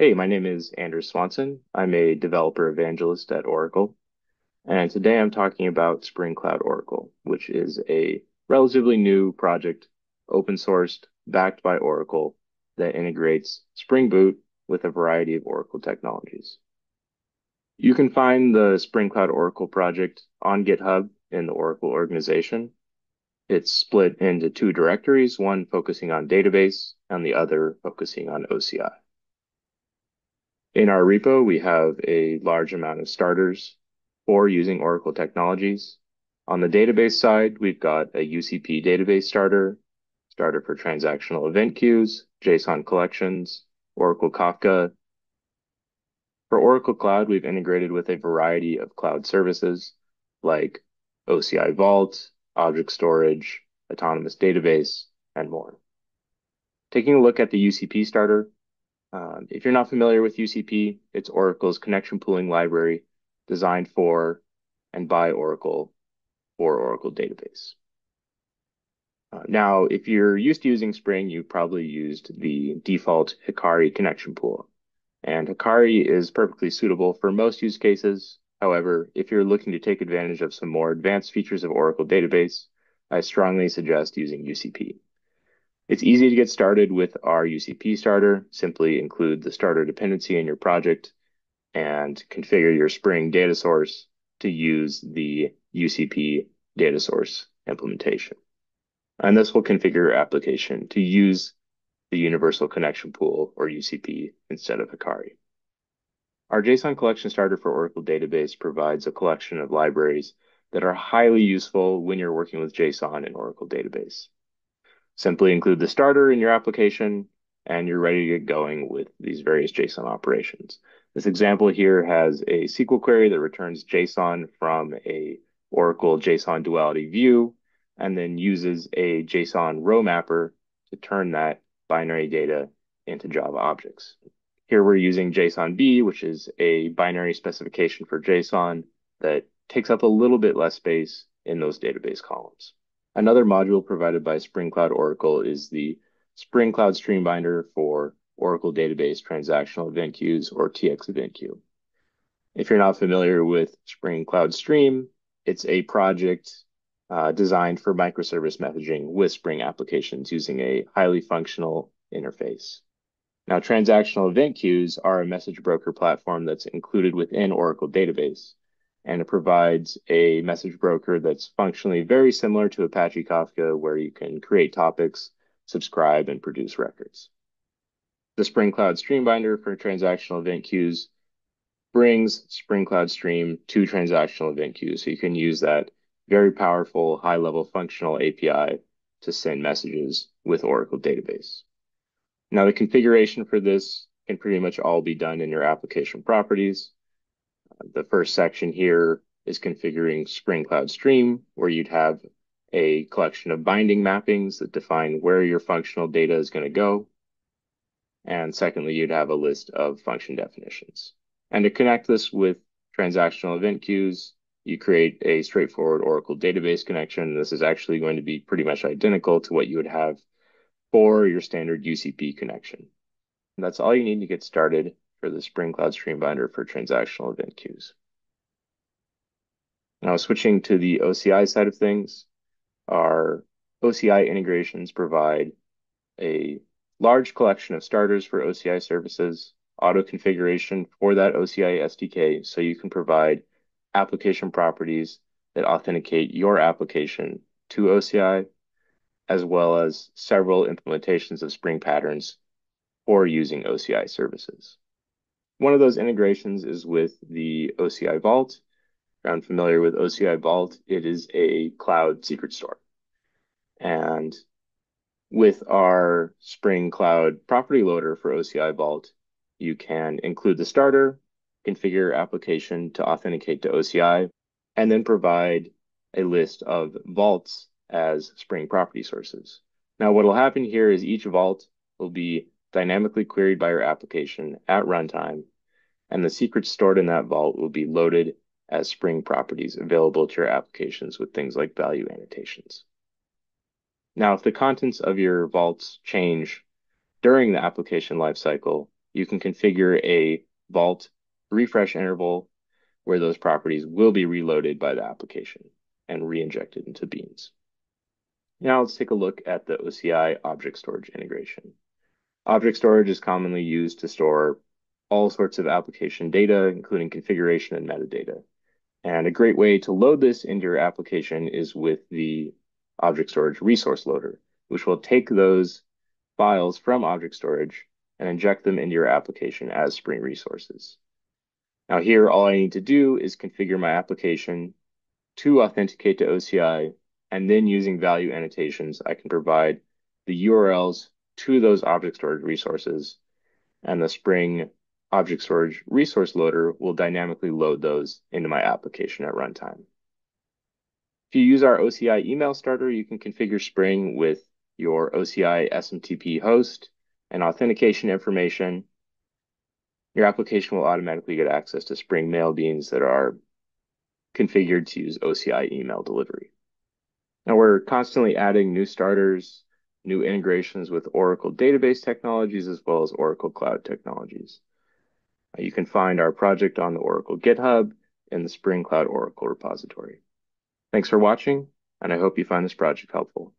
Hey, my name is Andrew Swanson. I'm a developer evangelist at Oracle, and today I'm talking about Spring Cloud Oracle, which is a relatively new project, open sourced, backed by Oracle, that integrates Spring Boot with a variety of Oracle technologies. You can find the Spring Cloud Oracle project on GitHub in the Oracle organization. It's split into two directories, one focusing on database and the other focusing on OCI. In our repo, we have a large amount of starters for using Oracle technologies. On the database side, we've got a UCP database starter for transactional event queues, JSON collections, Oracle Kafka. For Oracle Cloud, we've integrated with a variety of cloud services like OCI Vault, object storage, autonomous database, and more. Taking a look at the UCP starter, if you're not familiar with UCP, it's Oracle's connection pooling library designed for and by Oracle for Oracle Database. Now, if you're used to using Spring, you've probably used the default Hikari connection pool. And Hikari is perfectly suitable for most use cases. However, if you're looking to take advantage of some more advanced features of Oracle Database, I strongly suggest using UCP. It's easy to get started with our UCP starter. Simply include the starter dependency in your project and configure your Spring data source to use the UCP data source implementation. And this will configure your application to use the Universal Connection Pool, or UCP, instead of Hikari. Our JSON collection starter for Oracle Database provides a collection of libraries that are highly useful when you're working with JSON in Oracle Database. Simply include the starter in your application, and you're ready to get going with these various JSON operations. This example here has a SQL query that returns JSON from a Oracle JSON duality view, and then uses a JSON row mapper to turn that binary data into Java objects. Here we're using JSONB, which is a binary specification for JSON that takes up a little bit less space in those database columns. Another module provided by Spring Cloud Oracle is the Spring Cloud Stream Binder for Oracle Database Transactional Event Queues, or TX Event Queue. If you're not familiar with Spring Cloud Stream, it's a project designed for microservice messaging with Spring applications using a highly functional interface. Now, transactional event queues are a message broker platform that's included within Oracle Database, and it provides a message broker that's functionally very similar to Apache Kafka, where you can create topics, subscribe, and produce records. The Spring Cloud Stream Binder for transactional event queues brings Spring Cloud Stream to transactional event queues, so you can use that very powerful, high-level functional API to send messages with Oracle Database. Now, the configuration for this can pretty much all be done in your application properties. The first section here is configuring Spring Cloud Stream, where you'd have a collection of binding mappings that define where your functional data is going to go. And secondly, you'd have a list of function definitions. And to connect this with transactional event queues, you create a straightforward Oracle database connection. This is actually going to be pretty much identical to what you would have for your standard UCP connection. And that's all you need to get started for the Spring Cloud Stream Binder for transactional event queues. Now, switching to the OCI side of things, our OCI integrations provide a large collection of starters for OCI services, auto configuration for that OCI SDK, so you can provide application properties that authenticate your application to OCI, as well as several implementations of Spring patterns for using OCI services. One of those integrations is with the OCI Vault. If I'm familiar with OCI Vault, it is a cloud secret store. And with our Spring Cloud property loader for OCI Vault, you can include the starter, configure your application to authenticate to OCI, and then provide a list of vaults as Spring property sources. Now, what will happen here is each vault will be dynamically queried by your application at runtime, and the secrets stored in that vault will be loaded as Spring properties available to your applications with things like value annotations. Now, if the contents of your vaults change during the application lifecycle, you can configure a vault refresh interval where those properties will be reloaded by the application and re-injected into Beans. Now let's take a look at the OCI object storage integration. Object storage is commonly used to store all sorts of application data, including configuration and metadata. And a great way to load this into your application is with the object storage resource loader, which will take those files from object storage and inject them into your application as Spring resources. Now here, all I need to do is configure my application to authenticate to OCI, and then using value annotations, I can provide the URLs to those object storage resources, and the Spring object storage resource loader will dynamically load those into my application at runtime. If you use our OCI email starter, you can configure Spring with your OCI SMTP host and authentication information. Your application will automatically get access to Spring mail beans that are configured to use OCI email delivery. Now we're constantly adding new starters, new integrations with Oracle database technologies, as well as Oracle Cloud technologies. You can find our project on the Oracle GitHub in the Spring Cloud Oracle repository. Thanks for watching, and I hope you find this project helpful.